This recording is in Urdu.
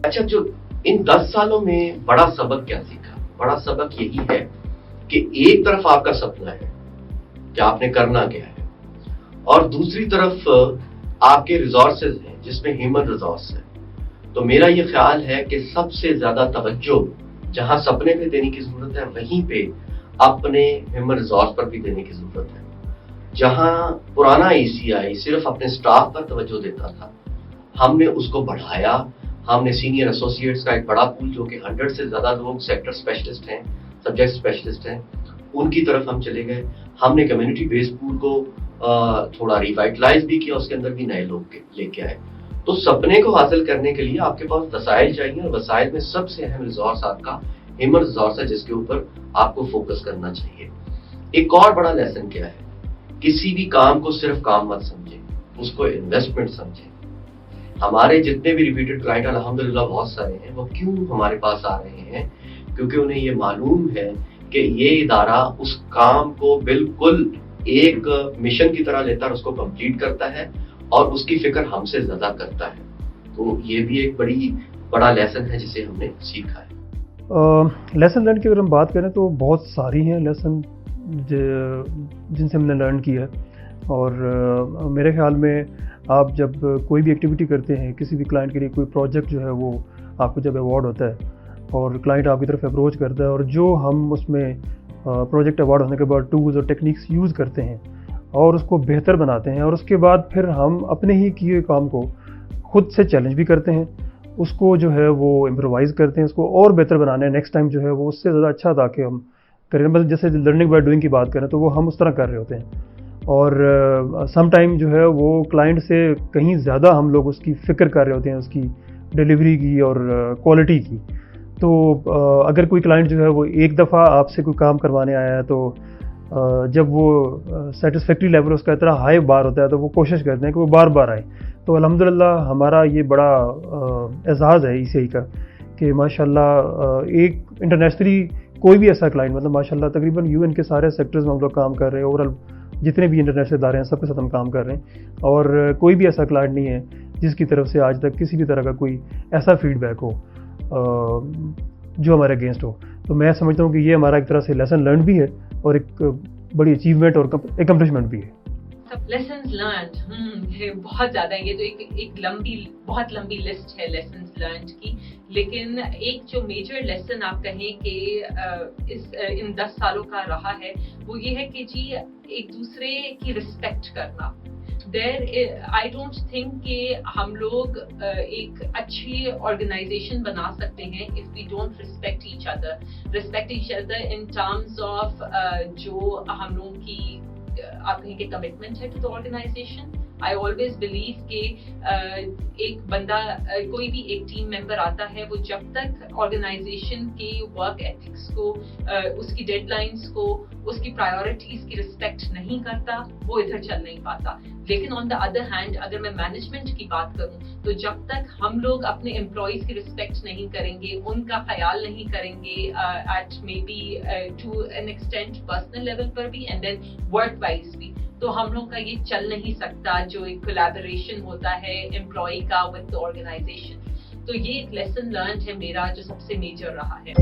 اچھا، جو ان 10 سالوں میں بڑا سبق کیا سیکھا؟ بڑا سبق یہی ہے کہ ایک طرف آپ کا سپنا ہے کہ آپ نے کرنا کیا ہے، اور دوسری طرف آپ کے ریسورسز ہیں جس میں ہیومن ریسورس ہے. تو میرا یہ خیال ہے کہ سب سے زیادہ توجہ جہاں سپنے پہ دینے کی ضرورت ہے وہیں پہ اپنے ہیومن ریسورس پر بھی دینے کی ضرورت ہے. جہاں پرانا ECI صرف اپنے سٹاف پر توجہ دیتا تھا، ہم نے اس کو بڑھایا. ہم نے سینئر ایسوسیٹس کا ایک بڑا پول جو کہ 100 سے زیادہ لوگ سیکٹر اسپیشلسٹ ہیں، سبجیکٹ اسپیشلسٹ ہیں، ان کی طرف ہم چلے گئے. ہم نے کمیونٹی بیس پول کو تھوڑا ریوائٹلائز بھی کیا، اس کے اندر بھی نئے لوگ لے کے آئے. تو سپنے کو حاصل کرنے کے لیے آپ کے پاس وسائل چاہیے، اور وسائل میں سب سے اہم ریسورس آپ کا ہیومن ریسورس ہے، جس کے اوپر آپ کو فوکس کرنا چاہیے. ایک اور بڑا لیسن کیا ہے، کسی بھی کام کو صرف کام مت سمجھیں، اس کو انویسٹمنٹ سمجھیں. ہمارے جتنے بھی ریپیٹڈ کلائنٹ الحمدللہ بہت سارے ہیں، وہ کیوں ہمارے پاس آ رہے ہیں؟ کیونکہ انہیں یہ معلوم ہے کہ یہ ادارہ اس کام کو بالکل ایک مشن کی طرح لیتا ہے، اس کو کمپلیٹ کرتا ہے اور اس کی فکر ہم سے زیادہ کرتا ہے. تو یہ بھی ایک بڑا لیسن ہے جسے ہم نے سیکھا ہے. لیسن لرن کی اگر ہم بات کریں تو بہت ساری ہیں لیسن جن سے ہم نے لرن کیا ہے. اور میرے خیال میں آپ جب کوئی بھی ایکٹیویٹی کرتے ہیں، کسی بھی کلائنٹ کے لیے کوئی پروجیکٹ جو ہے وہ آپ کو جب ایوارڈ ہوتا ہے اور کلائنٹ آپ کی طرف اپروچ کرتا ہے، اور جو ہم اس میں پروجیکٹ ایوارڈ ہونے کے بعد ٹولز اور ٹیکنیکس یوز کرتے ہیں اور اس کو بہتر بناتے ہیں، اور اس کے بعد پھر ہم اپنے ہی کیے کام کو خود سے چیلنج بھی کرتے ہیں، اس کو جو ہے وہ امپرووائز کرتے ہیں، اس کو اور بہتر بنانے ہیں، نیکسٹ ٹائم جو ہے وہ اس سے زیادہ اچھا تاکہ ہم کریں. بس جیسے لرننگ بائی ڈوئنگ کی بات کریں تو وہ ہم اس طرح کر رہے ہوتے ہیں. اور سم ٹائم جو ہے وہ کلائنٹ سے کہیں زیادہ ہم لوگ اس کی فکر کر رہے ہوتے ہیں، اس کی ڈیلیوری کی اور کوالٹی کی. تو اگر کوئی کلائنٹ جو ہے وہ ایک دفعہ آپ سے کوئی کام کروانے آیا ہے تو جب وہ سیٹسفیکٹری لیول اس کا اتنا ہائی بار ہوتا ہے تو وہ کوشش کرتے ہیں کہ وہ بار بار آئے. تو الحمدللہ ہمارا یہ بڑا اعزاز ہے ECI کا کہ ماشاءاللہ ایک انٹرنیشنلی کوئی بھی ایسا کلائنٹ، مطلب ماشاءاللہ تقریباً UN کے سارے سیکٹرز میں ہم لوگ کام کر رہے ہیں، اوورآل جتنے بھی انٹرنیشنل ادارے ہیں سب کے ساتھ ہم کام کر رہے ہیں، اور کوئی بھی ایسا کلائنٹ نہیں ہے جس کی طرف سے آج تک کسی بھی طرح کا کوئی ایسا فیڈ بیک ہو جو ہمارے اگینسٹ ہو. تو میں سمجھتا ہوں کہ یہ ہمارا ایک طرح سے لیسن لرن بھی ہے اور ایک بڑی اچیومنٹ اور اکمپلشمنٹ بھی ہے. لیسنز لرنڈ یہ بہت زیادہ ہے، یہ تو ایک بہت لمبی لسٹ ہے لیسنز لرنڈ کی. لیکن ایک جو میجر لیسن آپ کہیں کہ ان 10 سالوں کا رہا ہے وہ یہ ہے کہ جی ایک دوسرے کی رسپیکٹ کرنا. I don't think کہ ہم لوگ ایک اچھی آرگنائزیشن بنا سکتے ہیں if we don't respect each other in terms of جو ہم لوگوں کی آپ کہیں کہ کمٹمنٹ ہے to the organisation. I always believe کہ ایک بندہ کوئی بھی ایک ٹیم ممبر آتا ہے وہ جب تک آرگنائزیشن کے ورک ایتھکس کو، اس کی ڈیڈ لائنس کو، اس کی پرائیورٹیز کی رسپیکٹ نہیں کرتا وہ ادھر چل نہیں پاتا. لیکن آن دا ادر ہینڈ اگر میں مینجمنٹ کی بات کروں تو جب تک ہم لوگ اپنے امپلائیز کی رسپیکٹ نہیں کریں گے، ان کا خیال نہیں کریں گے it may be to an extent personal level پر بھی اینڈ دین ورک وائز بھی، تو ہم لوگ کا یہ چل نہیں سکتا جو ایک کولیبوریشن ہوتا ہے امپلائی کا ود دا آرگنائزیشن. تو یہ ایک لیسن لرنڈ ہے میرا جو سب سے میجر رہا ہے.